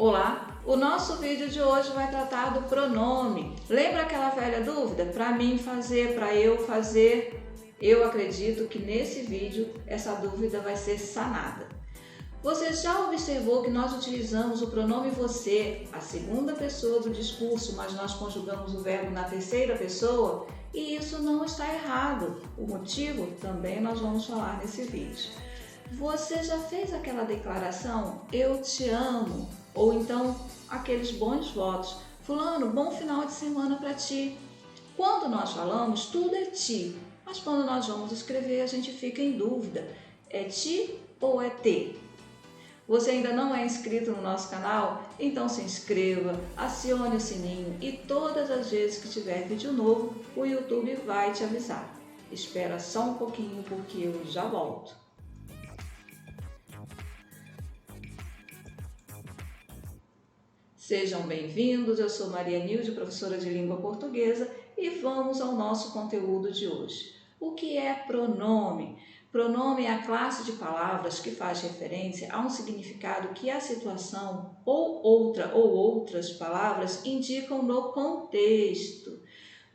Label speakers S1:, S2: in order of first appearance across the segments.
S1: Olá! O nosso vídeo de hoje vai tratar do pronome. Lembra aquela velha dúvida? Para mim fazer, para eu fazer? Eu acredito que nesse vídeo essa dúvida vai ser sanada. Você já observou que nós utilizamos o pronome você, a segunda pessoa do discurso, mas nós conjugamos o verbo na terceira pessoa? E isso não está errado. O motivo também nós vamos falar nesse vídeo. Você já fez aquela declaração, eu te amo? Ou então aqueles bons votos, fulano, bom final de semana para ti. Quando nós falamos, tudo é ti, mas quando nós vamos escrever a gente fica em dúvida, é ti ou é te? Você ainda não é inscrito no nosso canal? Então se inscreva, acione o sininho e todas as vezes que tiver vídeo novo, o YouTube vai te avisar. Espera só um pouquinho porque eu já volto. Sejam bem-vindos, eu sou Maria Nilde, professora de língua portuguesa, e vamos ao nosso conteúdo de hoje. O que é pronome? Pronome é a classe de palavras que faz referência a um significado que a situação ou outras palavras indicam no contexto.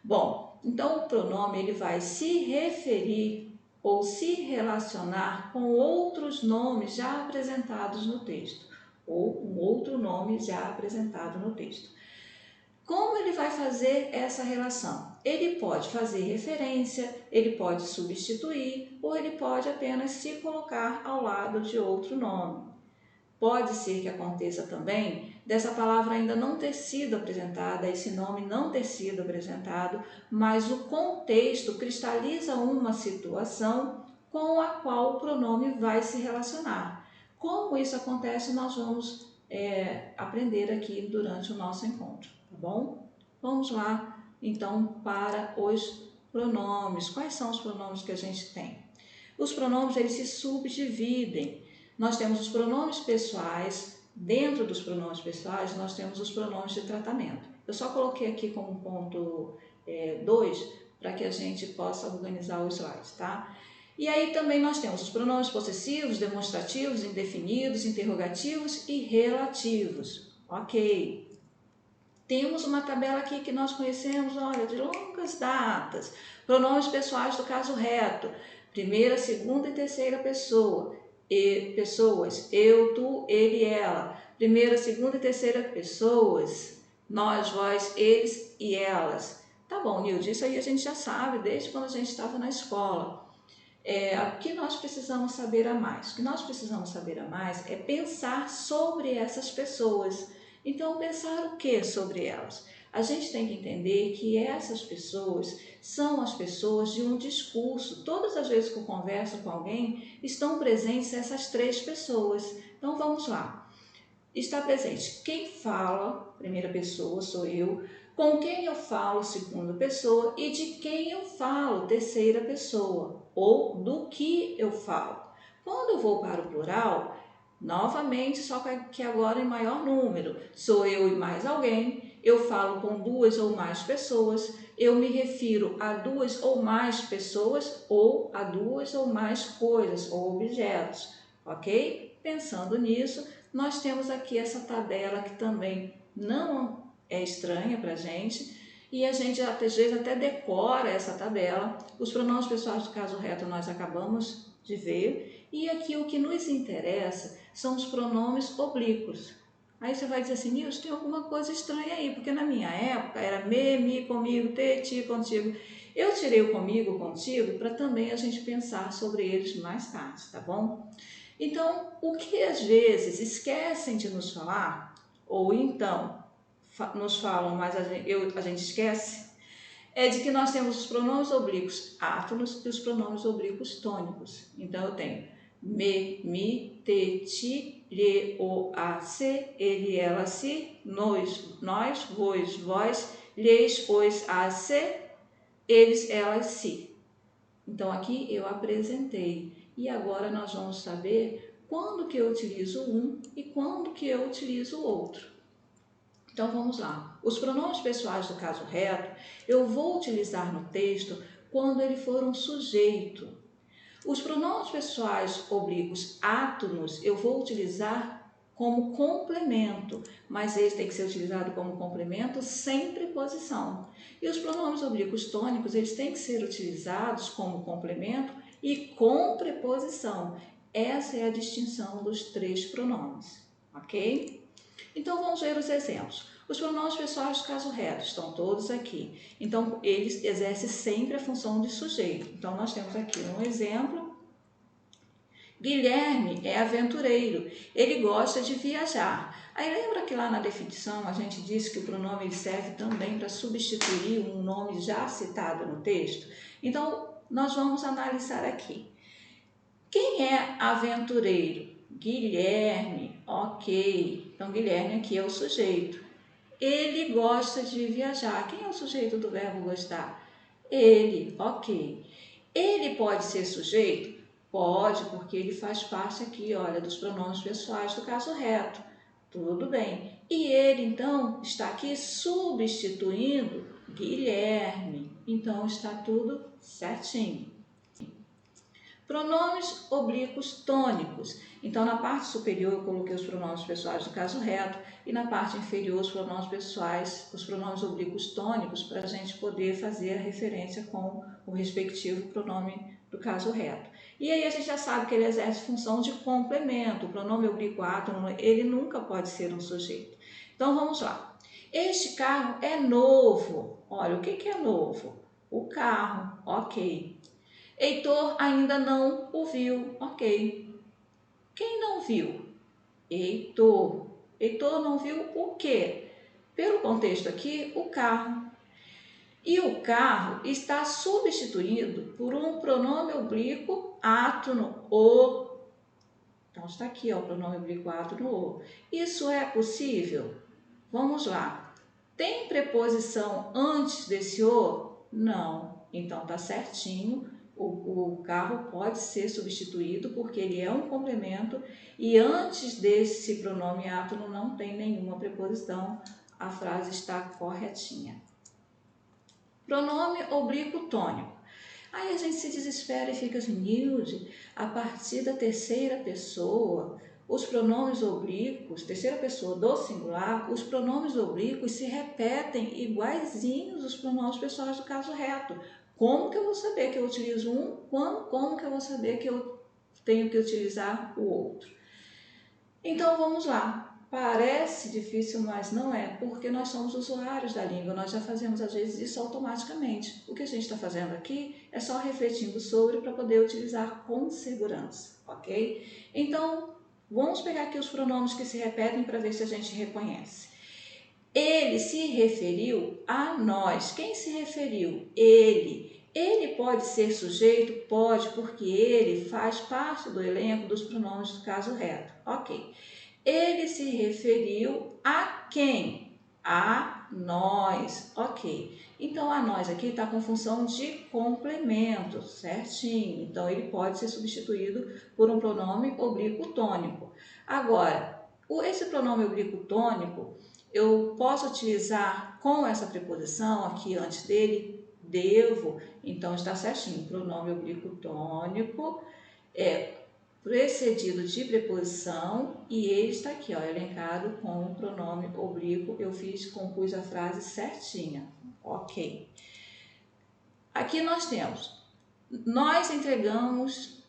S1: Bom, então o pronome ele vai se referir ou se relacionar com outros nomes já apresentados no texto, ou um outro nome já apresentado no texto. Como ele vai fazer essa relação? Ele pode fazer referência, ele pode substituir ou ele pode apenas se colocar ao lado de outro nome. Pode ser que aconteça também dessa palavra ainda não ter sido apresentada, esse nome não ter sido apresentado, mas o contexto cristaliza uma situação com a qual o pronome vai se relacionar. Como isso acontece, nós vamos aprender aqui durante o nosso encontro, tá bom? Vamos lá, então, para os pronomes. Quais são os pronomes que a gente tem? Os pronomes, eles se subdividem. Nós temos os pronomes pessoais, dentro dos pronomes pessoais nós temos os pronomes de tratamento. Eu só coloquei aqui como ponto 2 para que a gente possa organizar os slides, tá? E aí também nós temos os pronomes possessivos, demonstrativos, indefinidos, interrogativos e relativos. Ok. Temos uma tabela aqui que nós conhecemos, olha, de longas datas. Pronomes pessoais do caso reto, primeira, segunda e terceira pessoa. E pessoas, eu, tu, ele, ela. Primeira, segunda e terceira pessoas, nós, vós, eles e elas. Tá bom, Nilde, isso aí a gente já sabe desde quando a gente estava na escola. O que nós precisamos saber a mais? O que nós precisamos saber a mais é pensar sobre essas pessoas. Então, pensar o que sobre elas? A gente tem que entender que essas pessoas são as pessoas de um discurso. Todas as vezes que eu converso com alguém, estão presentes essas três pessoas. Então, vamos lá. Está presente quem fala, primeira pessoa sou eu, com quem eu falo, segunda pessoa, e de quem eu falo, terceira pessoa, ou do que eu falo. Quando eu vou para o plural, novamente, só que agora em maior número, sou eu e mais alguém, eu falo com duas ou mais pessoas, eu me refiro a duas ou mais pessoas ou a duas ou mais coisas ou objetos, ok? Pensando nisso, nós temos aqui essa tabela que também não é estranha para a gente e a gente às vezes até decora essa tabela. Os pronomes pessoais do caso reto nós acabamos de ver e aqui o que nos interessa são os pronomes oblíquos. Aí você vai dizer assim, Nilson, tem alguma coisa estranha aí, porque na minha época era me, mi, comigo, te, ti, contigo. Eu tirei o comigo, contigo, para também a gente pensar sobre eles mais tarde, tá bom? Então, o que às vezes esquecem de nos falar, ou então nos falam, mas a gente esquece, é de que nós temos os pronomes oblíquos átonos e os pronomes oblíquos tônicos. Então, eu tenho me, mi, te, ti, lhe, o, a, se, ele, ela, si, nós, vos, vós, lhes, os, a, se, eles, elas, si. Então, aqui eu apresentei. E agora nós vamos saber quando que eu utilizo um e quando que eu utilizo o outro. Então vamos lá. Os pronomes pessoais do caso reto eu vou utilizar no texto quando ele for um sujeito. Os pronomes pessoais oblíquos átonos eu vou utilizar como complemento, mas ele tem que ser utilizado como complemento sem preposição. E os pronomes oblíquos tônicos, eles têm que ser utilizados como complemento e com preposição. Essa é a distinção dos três pronomes, ok? Então, vamos ver os exemplos. Os pronomes pessoais do caso reto estão todos aqui. Então, eles exercem sempre a função de sujeito. Então, nós temos aqui um exemplo. Guilherme é aventureiro, ele gosta de viajar. Aí lembra que lá na definição a gente disse que o pronome serve também para substituir um nome já citado no texto? Então, nós vamos analisar aqui. Quem é aventureiro? Guilherme, ok. Então, Guilherme aqui é o sujeito. Ele gosta de viajar. Quem é o sujeito do verbo gostar? Ele, ok. Ele pode ser sujeito? Pode, porque ele faz parte aqui, olha, dos pronomes pessoais do caso reto. Tudo bem. E ele, então, está aqui substituindo Guilherme. Então, está tudo certinho. Pronomes oblíquos tônicos. Então, na parte superior eu coloquei os pronomes pessoais do caso reto e na parte inferior os pronomes pessoais, os pronomes oblíquos tônicos, para a gente poder fazer a referência com o respectivo pronome do caso reto. E aí a gente já sabe que ele exerce função de complemento. O pronome oblíquo átono, ele nunca pode ser um sujeito. Então, vamos lá. Este carro é novo. Olha, o que é novo? O carro, ok. Heitor ainda não o viu, ok. Quem não viu? Heitor. Heitor não viu o quê? Pelo contexto aqui, o carro. E o carro está substituído por um pronome oblíquo átono, o. Então, está aqui, ó, o pronome oblíquo átono, o. Isso é possível? Vamos lá. Tem preposição antes desse o? Não. Então, está certinho. O carro pode ser substituído porque ele é um complemento e antes desse pronome átono não tem nenhuma preposição. A frase está corretinha. Pronome oblíquo tônico. Aí a gente se desespera e fica assim, Nilde, a partir da terceira pessoa, os pronomes oblíquos, terceira pessoa do singular, os pronomes oblíquos se repetem iguaizinhos os pronomes pessoais do caso reto. Como que eu vou saber que eu utilizo um? Como que eu vou saber que eu tenho que utilizar o outro? Então, vamos lá. Parece difícil, mas não é, porque nós somos usuários da língua, nós já fazemos às vezes isso automaticamente. O que a gente está fazendo aqui é só refletindo sobre para poder utilizar com segurança, ok? Então, vamos pegar aqui os pronomes que se repetem para ver se a gente reconhece. Ele se referiu a nós. Quem se referiu? Ele. Ele pode ser sujeito? Pode, porque ele faz parte do elenco dos pronomes do caso reto. Ok. Ele se referiu a quem? A nós. Ok. Então, a nós aqui está com função de complemento, certinho. Então, ele pode ser substituído por um pronome oblíquo tônico. Agora, esse pronome oblíquo tônico, eu posso utilizar com essa preposição aqui antes dele, devo, então está certinho. Pronome oblíquo tônico é precedido de preposição e ele está aqui, ó, elencado com o pronome oblíquo. Eu compus a frase certinha, ok. Aqui nós temos, nós entregamos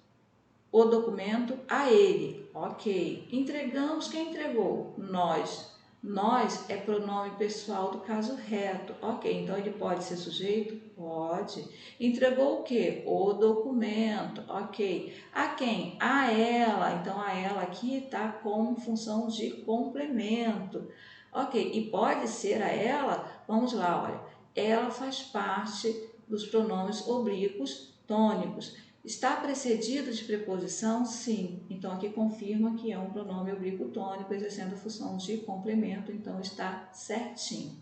S1: o documento a ele, ok. Entregamos, quem entregou? Nós. Nós é pronome pessoal do caso reto, ok. Então, ele pode ser sujeito? Pode. Entregou o quê? O documento, ok. A quem? A ela. Então, a ela aqui está com função de complemento, ok. E pode ser a ela, vamos lá, olha. Ela faz parte dos pronomes oblíquos tônicos. Está precedido de preposição? Sim. Então, aqui confirma que é um pronome oblíquo tônico, exercendo a função de complemento, então está certinho.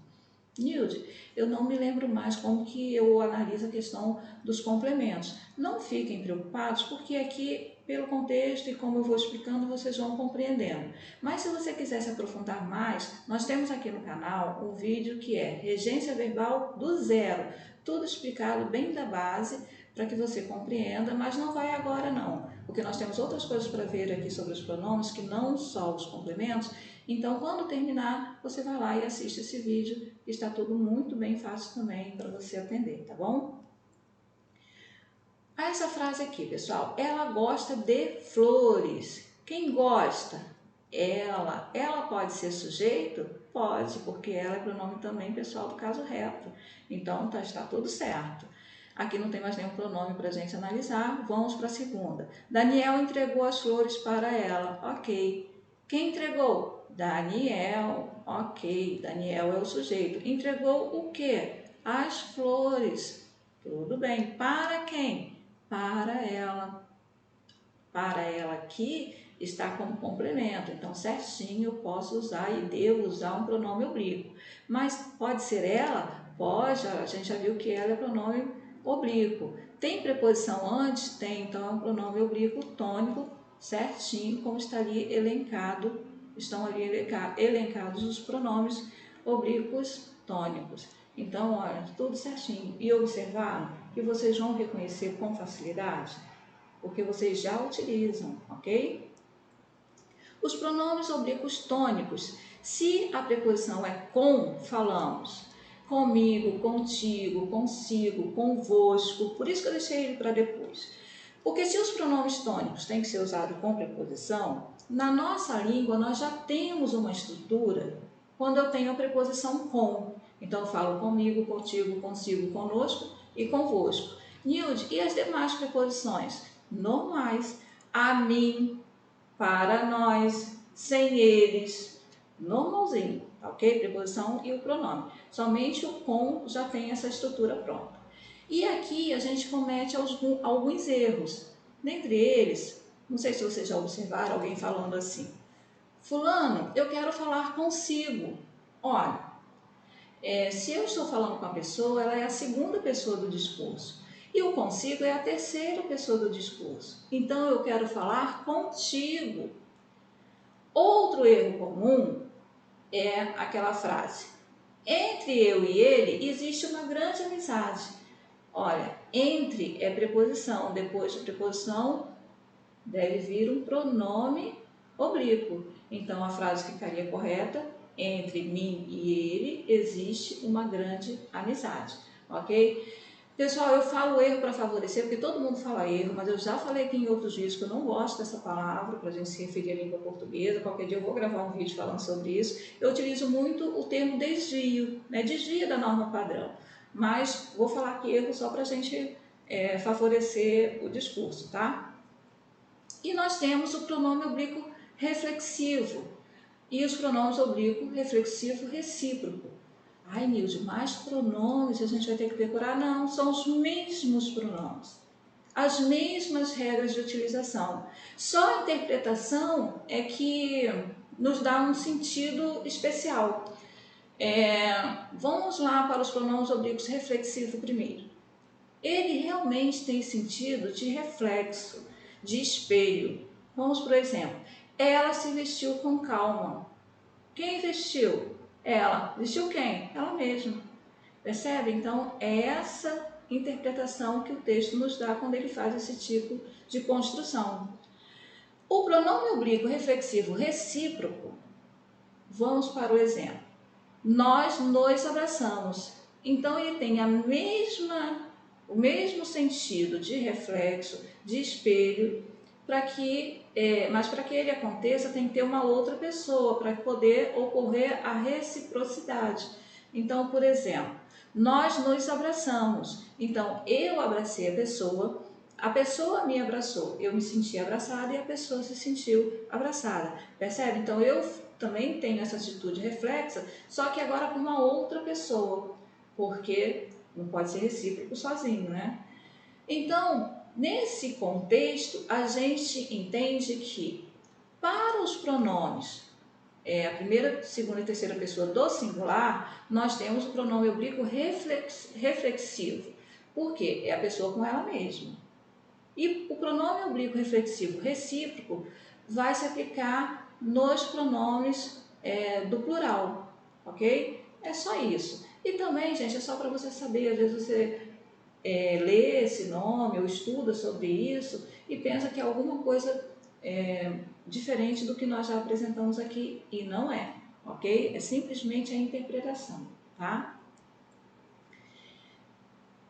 S1: Nilde, eu não me lembro mais como que eu analiso a questão dos complementos. Não fiquem preocupados, porque aqui, pelo contexto e como eu vou explicando, vocês vão compreendendo. Mas se você quiser se aprofundar mais, nós temos aqui no canal um vídeo que é Regência Verbal do Zero, tudo explicado bem da base, para que você compreenda, mas não vai agora não. porque nós temos outras coisas para ver aqui sobre os pronomes que não só os complementos. Então, quando terminar, você vai lá e assiste esse vídeo, está tudo muito bem fácil também para você aprender, tá bom? Essa frase aqui, pessoal, ela gosta de flores. Quem gosta? Ela. Ela pode ser sujeito? Pode, porque ela é pronome também pessoal do caso reto. Então, está tudo certo. Aqui não tem mais nenhum pronome para a gente analisar. Vamos para a segunda. Daniel entregou as flores para ela. Ok. Quem entregou? Daniel. Ok. Daniel é o sujeito. Entregou o quê? As flores. Tudo bem. Para quem? Para ela. Para ela aqui está como complemento, então certinho eu posso usar e devo usar um pronome oblíquo. Mas pode ser ela? Pode, a gente já viu que ela é pronome oblíquo. Tem preposição antes? Tem, então é um pronome oblíquo tônico, certinho, como está ali elencado, estão ali elencados os pronomes oblíquos tônicos. Então, olha, tudo certinho. E observaram que vocês vão reconhecer com facilidade, porque vocês já utilizam, ok? Os pronomes oblíquos tônicos, se a preposição é com, falamos comigo, contigo, consigo, convosco, por isso que eu deixei ele para depois. Porque se os pronomes tônicos têm que ser usados com preposição, na nossa língua nós já temos uma estrutura quando eu tenho a preposição com. Então eu falo comigo, contigo, consigo, conosco e convosco. Nilde, e as demais preposições? Normais, a mim, para nós, sem eles, normalzinho, tá ok? Preposição e o pronome. Somente o com já tem essa estrutura pronta. E aqui a gente comete alguns erros. Dentre eles, não sei se vocês já observaram alguém falando assim: fulano, eu quero falar consigo. Olha, se eu estou falando com a pessoa, ela é a segunda pessoa do discurso. E o consigo é a terceira pessoa do discurso. Então, eu quero falar contigo. Outro erro comum é aquela frase: entre eu e ele existe uma grande amizade. Olha, entre é preposição, depois de preposição deve vir um pronome oblíquo. Então, a frase ficaria correta: entre mim e ele existe uma grande amizade, ok? Pessoal, eu falo erro para favorecer, porque todo mundo fala erro, mas eu já falei aqui em outros vídeos que eu não gosto dessa palavra para a gente se referir à língua portuguesa. Qualquer dia eu vou gravar um vídeo falando sobre isso. Eu utilizo muito o termo desvio, né? Desvia da norma padrão, mas vou falar aqui erro só para a gente favorecer o discurso, tá? E nós temos o pronome oblíquo reflexivo e os pronomes oblíquo reflexivo recíproco. Ai, Nilde, mais pronomes a gente vai ter que decorar? Não, são os mesmos pronomes, as mesmas regras de utilização. Só a interpretação é que nos dá um sentido especial. Vamos lá para os pronomes oblíquos reflexivos primeiro. Ele realmente tem sentido de reflexo, de espelho. Vamos, por exemplo, ela se vestiu com calma. Quem vestiu? Ela. Vestiu quem? Ela mesma. Percebe? Então, é essa interpretação que o texto nos dá quando ele faz esse tipo de construção. O pronome oblíquo reflexivo recíproco, vamos para o exemplo. Nós nos abraçamos. Então, ele tem o mesmo sentido de reflexo, de espelho, mas para que ele aconteça tem que ter uma outra pessoa para poder ocorrer a reciprocidade. Então, por exemplo, nós nos abraçamos. Então, eu abracei a pessoa me abraçou, eu me senti abraçada e a pessoa se sentiu abraçada. Percebe? Então, eu também tenho essa atitude reflexa, só que agora com uma outra pessoa, porque não pode ser recíproco sozinho, né? Então, nesse contexto, a gente entende que para os pronomes, a primeira, segunda e terceira pessoa do singular, nós temos o pronome oblíquo reflexivo. Por quê? É a pessoa com ela mesma. E o pronome oblíquo reflexivo recíproco vai se aplicar nos pronomes do plural, ok? É só isso. E também, gente, é só para você saber, às vezes você lê esse nome ou estuda sobre isso e pensa que é alguma coisa diferente do que nós já apresentamos aqui, e não é, ok? É simplesmente a interpretação, tá?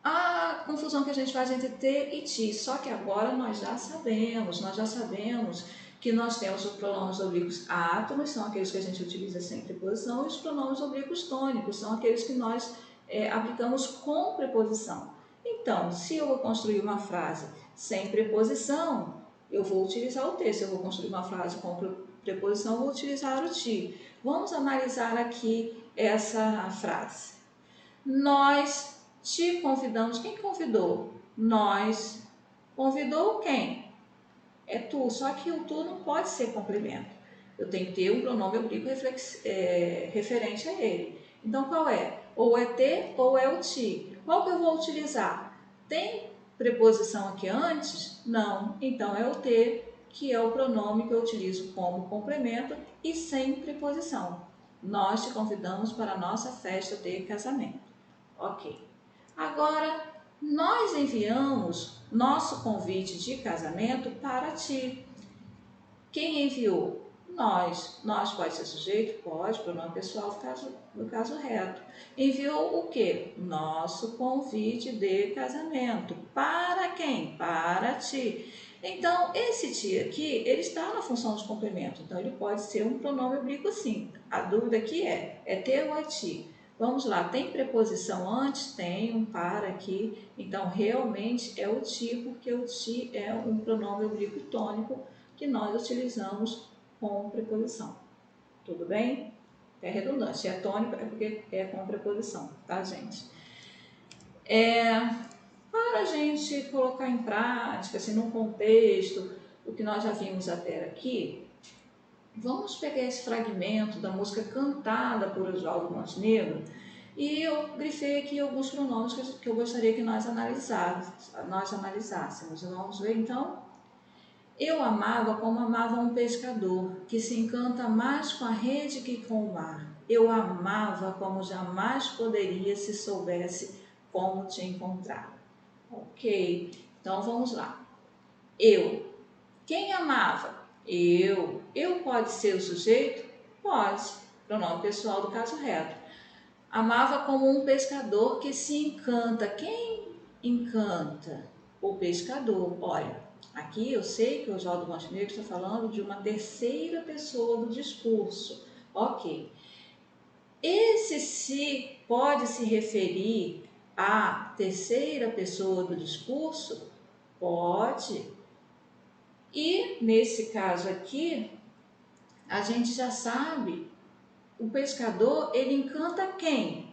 S1: A confusão que a gente faz entre te e ti, só que agora nós já sabemos que nós temos os pronomes oblíquos átomos, são aqueles que a gente utiliza sem preposição, e os pronomes oblíquos tônicos, são aqueles que nós aplicamos com preposição. Então, se eu vou construir uma frase sem preposição, eu vou utilizar o te. Se eu vou construir uma frase com preposição, eu vou utilizar o ti. Vamos analisar aqui essa frase. Nós te convidamos. Quem convidou? Nós. Convidou quem? É tu, só que o tu não pode ser complemento. Eu tenho que ter um pronome oblíquo referente a ele. Então, qual é? Ou é te ou é o ti. Qual que eu vou utilizar? Tem preposição aqui antes? Não. Então, é o te, que é o pronome que eu utilizo como complemento e sem preposição. Nós te convidamos para a nossa festa de casamento. Ok. Agora, nós enviamos nosso convite de casamento para ti. Quem enviou? Nós. Nós pode ser sujeito? Pode, pronome pessoal no caso reto. Enviou o quê? Nosso convite de casamento. Para quem? Para ti. Então, esse ti aqui, ele está na função de complemento. Então, ele pode ser um pronome oblíquo sim. A dúvida aqui é te ou é ti? Vamos lá, tem preposição antes? Tem um para aqui. Então, realmente é o ti, porque o ti é um pronome oblíquo tônico que nós utilizamos com preposição. Tudo bem? É redundante. Se é tônico, é porque é com preposição, tá, gente? Para a gente colocar em prática, assim, num contexto, o que nós já vimos até aqui, vamos pegar esse fragmento da música cantada por Oswaldo Montenegro e eu grifei aqui alguns pronomes que eu gostaria que nós analisássemos. Vamos ver então? Eu amava como amava um pescador, que se encanta mais com a rede que com o mar. Eu amava como jamais poderia se soubesse como te encontrar. Ok, então vamos lá. Eu. Quem amava? Eu. Eu pode ser o sujeito? Pode. Pronome pessoal do caso reto. Amava como um pescador que se encanta. Quem encanta? O pescador. Olha, aqui eu sei que o Oswaldo Montenegro está falando de uma terceira pessoa do discurso. Ok. Esse se pode se referir à terceira pessoa do discurso? Pode. E nesse caso aqui, a gente já sabe, o pescador, ele encanta quem?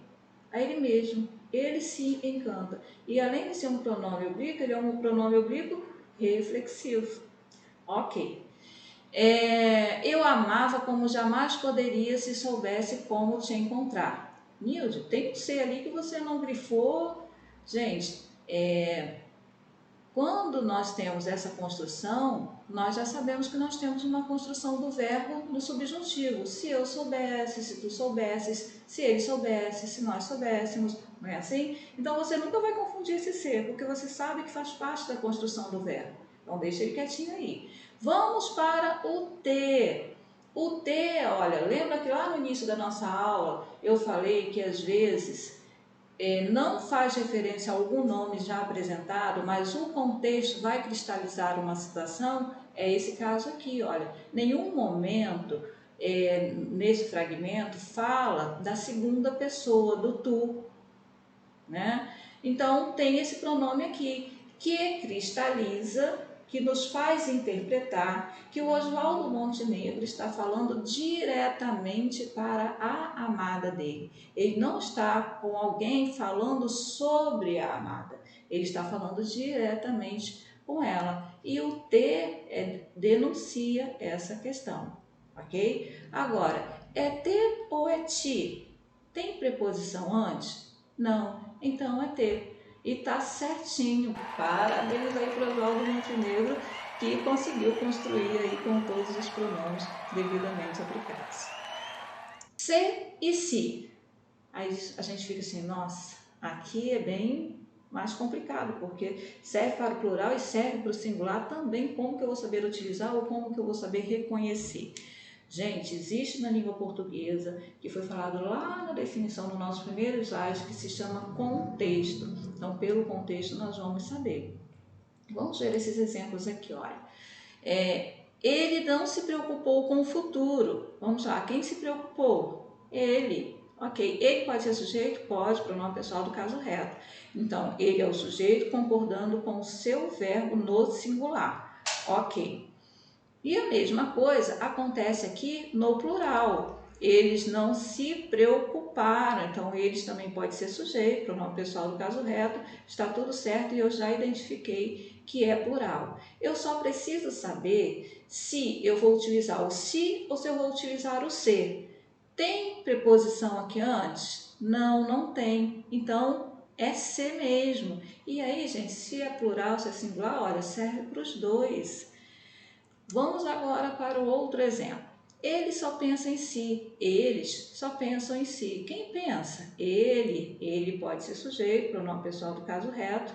S1: A ele mesmo. Ele se encanta. E além de ser um pronome oblíquo, ele é um pronome oblíquo reflexivo. Ok. Eu amava como jamais poderia se soubesse como te encontrar. Nilde, tem que ser ali que você não grifou. Gente, quando nós temos essa construção, nós já sabemos que nós temos uma construção do verbo no subjuntivo. Se eu soubesse, se tu soubesses, se ele soubesse, se nós soubéssemos, não é assim? Então você nunca vai confundir esse ser, porque você sabe que faz parte da construção do verbo. Então deixa ele quietinho aí. Vamos para o te. O te, olha, lembra que lá no início da nossa aula eu falei que às vezes não faz referência a algum nome já apresentado, mas o contexto vai cristalizar uma situação? É esse caso aqui, olha. Nenhum momento nesse fragmento fala da segunda pessoa, do tu, né? Então tem esse pronome aqui, que cristaliza, que nos faz interpretar que o Oswaldo Montenegro está falando diretamente para a amada dele. Ele não está com alguém falando sobre a amada, ele está falando diretamente com ela. E o te denuncia essa questão, ok? Agora, é te ou é ti? Tem preposição antes? Não, então é te. E tá certinho. Parabéns aí para o Oswaldo Montenegro, que conseguiu construir aí com todos os pronomes devidamente aplicados. Se e se. Aí a gente fica assim, nossa, aqui é bem mais complicado, porque serve para o plural e serve para o singular também. Como que eu vou saber utilizar ou como que eu vou saber reconhecer? Gente, existe na língua portuguesa, que foi falado lá na definição do nosso primeiro slide, que se chama contexto. Então, pelo contexto, nós vamos saber. Vamos ver esses exemplos aqui, olha. Ele não se preocupou com o futuro. Vamos lá, quem se preocupou? Ele. Ok, ele pode ser sujeito? Pode, pronome pessoal do caso reto. Então, ele é o sujeito concordando com o seu verbo no singular. Ok. E a mesma coisa acontece aqui no plural. Eles não se preocuparam, então eles também pode ser sujeito, pronome pessoal do caso reto, está tudo certo e eu já identifiquei que é plural. Eu só preciso saber se eu vou utilizar o se ou se eu vou utilizar o se. Tem preposição aqui antes? Não, não tem. Então, é se mesmo. E aí, gente, se é plural, se é singular, olha, serve para os dois. Vamos agora para o outro exemplo. Ele só pensa em si, eles só pensam em si. Quem pensa? Ele pode ser sujeito, pronome pessoal do caso reto,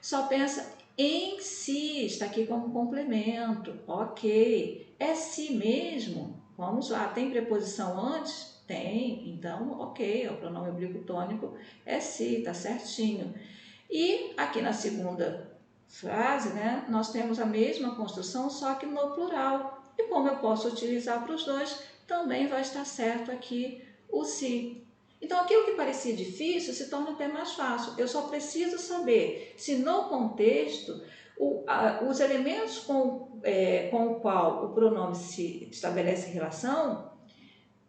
S1: só pensa em si, está aqui como complemento, ok. É si mesmo? Vamos lá, tem preposição antes? Tem, então ok, é o pronome oblíquo tônico, é si, tá certinho. E aqui na segunda frase, né, nós temos a mesma construção, só que no plural. E como eu posso utilizar para os dois, também vai estar certo aqui o se. Então, aquilo que parecia difícil se torna até mais fácil. Eu só preciso saber se no contexto os elementos com o qual o pronome se estabelece relação,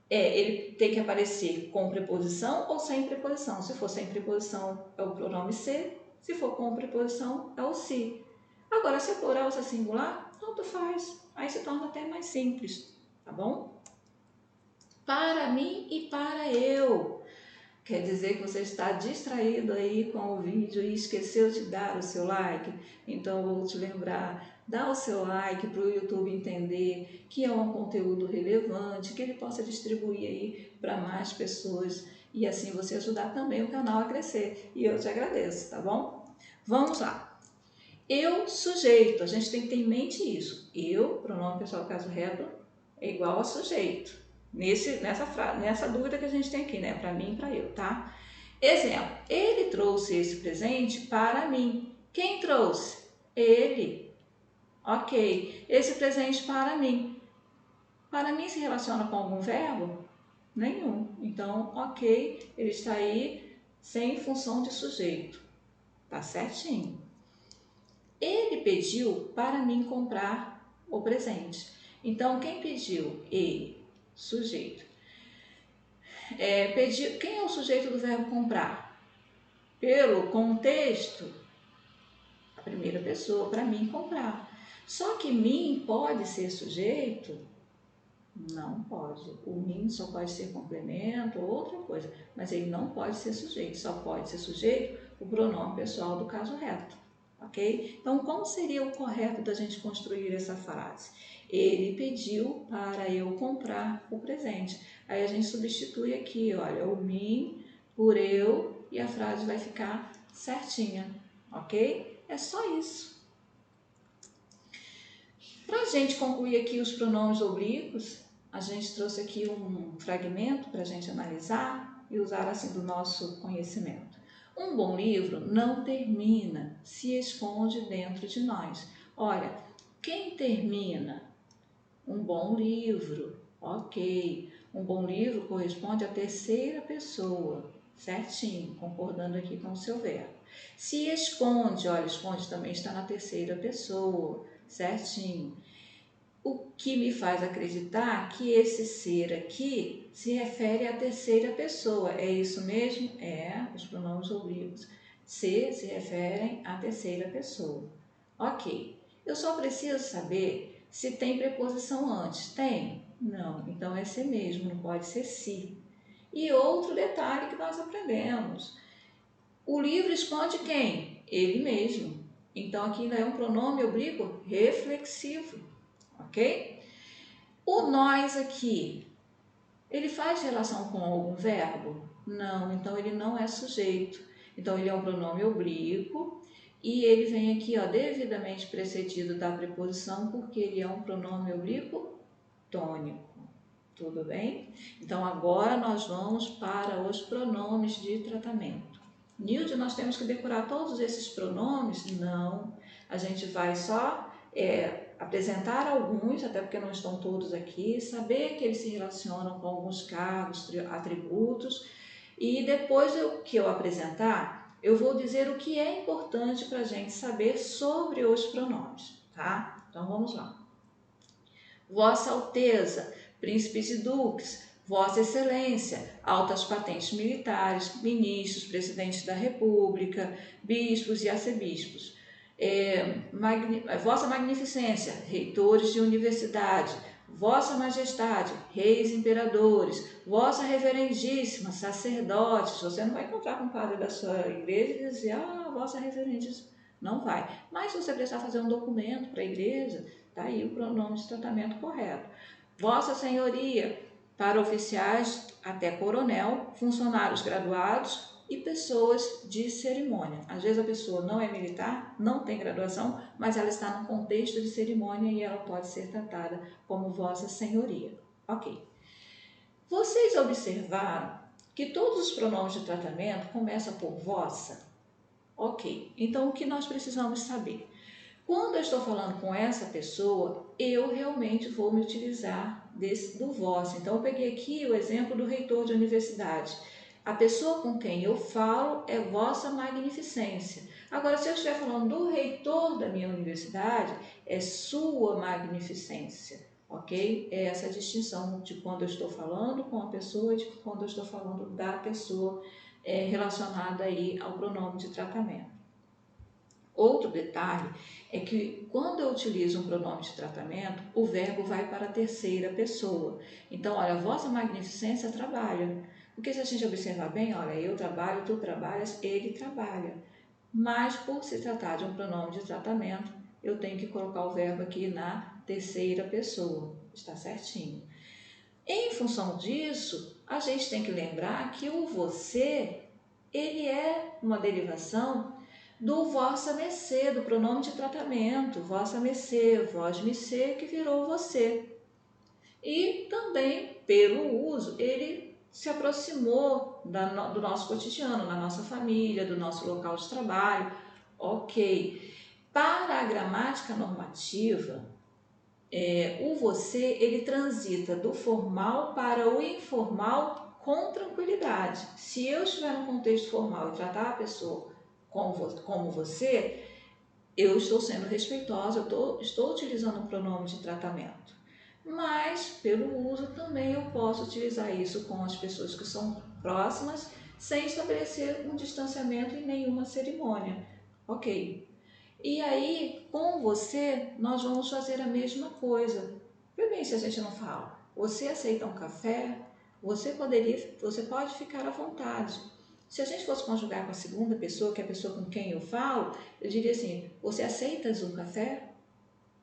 S1: ele tem que aparecer com preposição ou sem preposição. Se for sem preposição, é o pronome se. Se for com preposição, é o se. Agora, se é plural ou se é singular, tanto faz. Aí se torna até mais simples, tá bom? Para mim e para eu. Quer dizer que você está distraído aí com o vídeo e esqueceu de dar o seu like? Então, eu vou te lembrar, dá o seu like para o YouTube entender que é um conteúdo relevante, que ele possa distribuir aí para mais pessoas e assim você ajudar também o canal a crescer. E eu te agradeço, tá bom? Vamos lá. Eu, sujeito, a gente tem que ter em mente isso. Eu, pronome pessoal caso reto, é igual a sujeito. Nessa dúvida que a gente tem aqui, né? Para mim e para eu, tá? Exemplo, ele trouxe esse presente para mim. Quem trouxe? Ele. Ok, esse presente para mim. Para mim se relaciona com algum verbo? Nenhum. Então, ok, ele está aí sem função de sujeito. Tá certinho. Ele pediu para mim comprar o presente. Então, quem pediu? Ele, sujeito. Quem é o sujeito do verbo comprar? Pelo contexto, a primeira pessoa, para mim comprar. Só que mim pode ser sujeito? Não pode. O mim só pode ser complemento ou outra coisa, mas ele não pode ser sujeito. Só pode ser sujeito o pronome pessoal do caso reto. Ok? Então, como seria o correto da gente construir essa frase? Ele pediu para eu comprar o presente. Aí a gente substitui aqui, olha, o mim por eu e a frase vai ficar certinha, ok? É só isso. Para a gente concluir aqui os pronomes oblíquos, a gente trouxe aqui um fragmento para a gente analisar e usar assim do nosso conhecimento. Um bom livro não termina, se esconde dentro de nós. Olha, quem termina? Um bom livro, ok. Um bom livro corresponde à terceira pessoa, certinho, concordando aqui com o seu verbo. Se esconde, olha, esconde também está na terceira pessoa, certinho. O que me faz acreditar que esse ser aqui se refere à terceira pessoa. É isso mesmo? É, os pronomes oblíquos. Se referem à terceira pessoa. Ok. Eu só preciso saber se tem preposição antes. Tem? Não. Então é se mesmo, não pode ser se. E outro detalhe que nós aprendemos. O livro esconde quem? Ele mesmo. Então aqui ainda é um pronome oblíquo reflexivo. Ok? O nós aqui, ele faz relação com algum verbo? Não, então ele não é sujeito. Então, ele é um pronome oblíquo e ele vem aqui, ó, devidamente precedido da preposição, porque ele é um pronome oblíquo tônico. Tudo bem? Então, agora nós vamos para os pronomes de tratamento. Nilde, nós temos que decorar todos esses pronomes? Não. A gente vai só apresentar alguns, até porque não estão todos aqui, saber que eles se relacionam com alguns cargos, atributos, e depois que eu apresentar, eu vou dizer o que é importante para a gente saber sobre os pronomes, tá? Então, vamos lá. Vossa Alteza, príncipes e duques, Vossa Excelência, altas patentes militares, ministros, presidentes da República, bispos e arcebispos. Vossa Magnificência, reitores de universidade, Vossa Majestade, reis e imperadores, Vossa Reverendíssima, sacerdotes. Você não vai encontrar com o padre da sua igreja e dizer, Vossa Reverendíssima. Não vai. Mas se você precisar fazer um documento para a igreja, está aí o pronome de tratamento correto. Vossa Senhoria, para oficiais até coronel, funcionários graduados e pessoas de cerimônia. Às vezes a pessoa não é militar, não tem graduação, mas ela está no contexto de cerimônia e ela pode ser tratada como Vossa Senhoria. Ok. Vocês observaram que todos os pronomes de tratamento começam por vossa? Ok. Então, o que nós precisamos saber? Quando eu estou falando com essa pessoa, eu realmente vou me utilizar do vosso. Então, eu peguei aqui o exemplo do reitor de universidade. A pessoa com quem eu falo é Vossa Magnificência. Agora, se eu estiver falando do reitor da minha universidade, é Sua Magnificência, ok? É essa distinção de quando eu estou falando com a pessoa e de quando eu estou falando da pessoa relacionada aí ao pronome de tratamento. Outro detalhe é que quando eu utilizo um pronome de tratamento, o verbo vai para a terceira pessoa. Então, olha, Vossa Magnificência trabalha. Porque se a gente observar bem, olha, eu trabalho, tu trabalhas, ele trabalha. Mas por se tratar de um pronome de tratamento, eu tenho que colocar o verbo aqui na terceira pessoa. Está certinho. Em função disso, a gente tem que lembrar que o você, ele é uma derivação do vossa mercê, do pronome de tratamento, vossa mercê, vós mercê, que virou você. E também, pelo uso, ele se aproximou do nosso cotidiano, da nossa família, do nosso local de trabalho. Ok. Para a gramática normativa, o você, ele transita do formal para o informal com tranquilidade. Se eu estiver no contexto formal e tratar a pessoa como você, eu estou sendo respeitosa, eu estou utilizando o pronome de tratamento. Mas, pelo uso, também eu posso utilizar isso com as pessoas que são próximas, sem estabelecer um distanciamento em nenhuma cerimônia. Ok. E aí, com você, nós vamos fazer a mesma coisa. Vê bem se a gente não fala. Você aceita um café? Você pode ficar à vontade. Se a gente fosse conjugar com a segunda pessoa, que é a pessoa com quem eu falo, eu diria assim, você aceitas um café?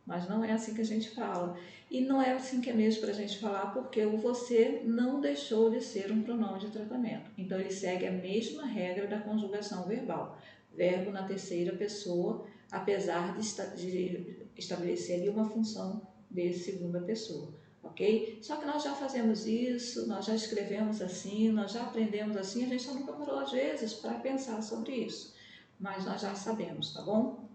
S1: Mas não é assim que a gente fala. E não é assim que é mesmo para a gente falar, porque o você não deixou de ser um pronome de tratamento. Então, ele segue a mesma regra da conjugação verbal. Verbo na terceira pessoa, apesar de estabelecer ali uma função de segunda pessoa. Ok? Só que nós já fazemos isso, nós já escrevemos assim, nós já aprendemos assim, a gente só nunca parou às vezes para pensar sobre isso. Mas nós já sabemos, tá bom?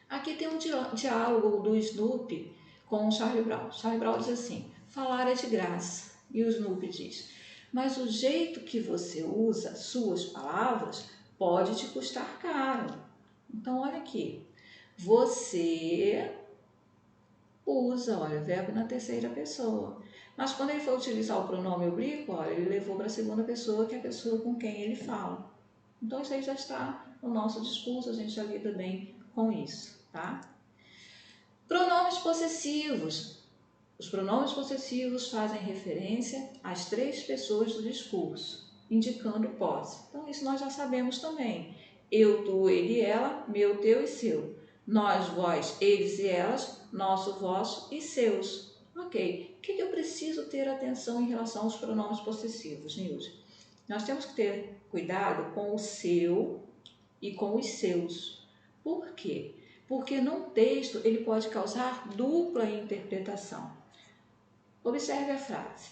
S1: Aqui tem um diálogo do Snoopy com o Charlie Brown. Charlie Brown diz assim, falar é de graça. E o Snoopy diz, mas o jeito que você usa suas palavras pode te custar caro. Então, olha aqui, você usa, olha, verbo na terceira pessoa. Mas quando ele for utilizar o pronome oblíquo, olha, ele levou para a segunda pessoa, que é a pessoa com quem ele fala. Então, isso aí já está no nosso discurso, a gente já lida bem com isso, tá? Pronomes possessivos. Os pronomes possessivos fazem referência às três pessoas do discurso, indicando posse. Então, isso nós já sabemos também. Eu, tu, ele, ela, meu, teu e seu. Nós, vós, eles e elas, nosso, vosso e seus. Ok. O que eu preciso ter atenção em relação aos pronomes possessivos, Nilde? Nós temos que ter cuidado com o seu e com os seus. Por quê? Porque num texto ele pode causar dupla interpretação. Observe a frase.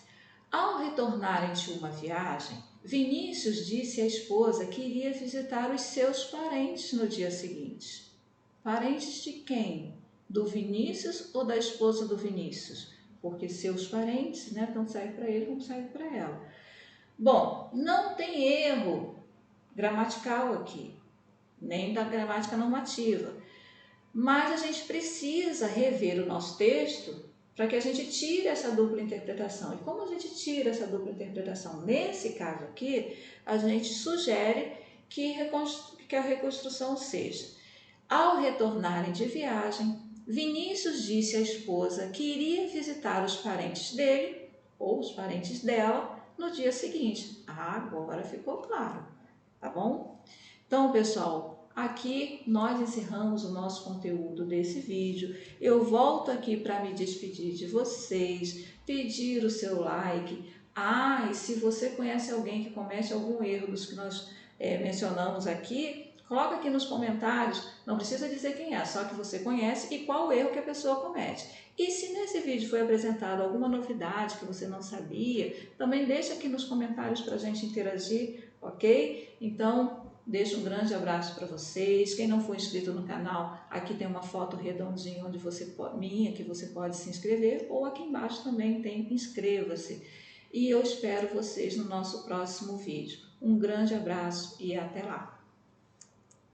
S1: Ao retornarem de uma viagem, Vinícius disse à esposa que iria visitar os seus parentes no dia seguinte. Parentes de quem? Do Vinícius ou da esposa do Vinícius? Porque seus parentes, né, tanto serve para ele como serve para ela. Bom, não tem erro gramatical aqui, nem da gramática normativa, mas a gente precisa rever o nosso texto para que a gente tire essa dupla interpretação. E como a gente tira essa dupla interpretação? Nesse caso aqui, a gente sugere que a reconstrução seja: ao retornarem de viagem, Vinícius disse à esposa que iria visitar os parentes dele ou os parentes dela no dia seguinte. Agora ficou claro, tá bom? Então, pessoal, aqui nós encerramos o nosso conteúdo desse vídeo. Eu volto aqui para me despedir de vocês, pedir o seu like. E se você conhece alguém que comete algum erro dos que nós mencionamos aqui, coloca aqui nos comentários, não precisa dizer quem é, só que você conhece e qual erro que a pessoa comete. E se nesse vídeo foi apresentado alguma novidade que você não sabia, também deixa aqui nos comentários para a gente interagir, ok? Então, deixo um grande abraço para vocês. Quem não for inscrito no canal, aqui tem uma foto redondinha onde minha, que você pode se inscrever, ou aqui embaixo também tem inscreva-se. E eu espero vocês no nosso próximo vídeo. Um grande abraço e até lá!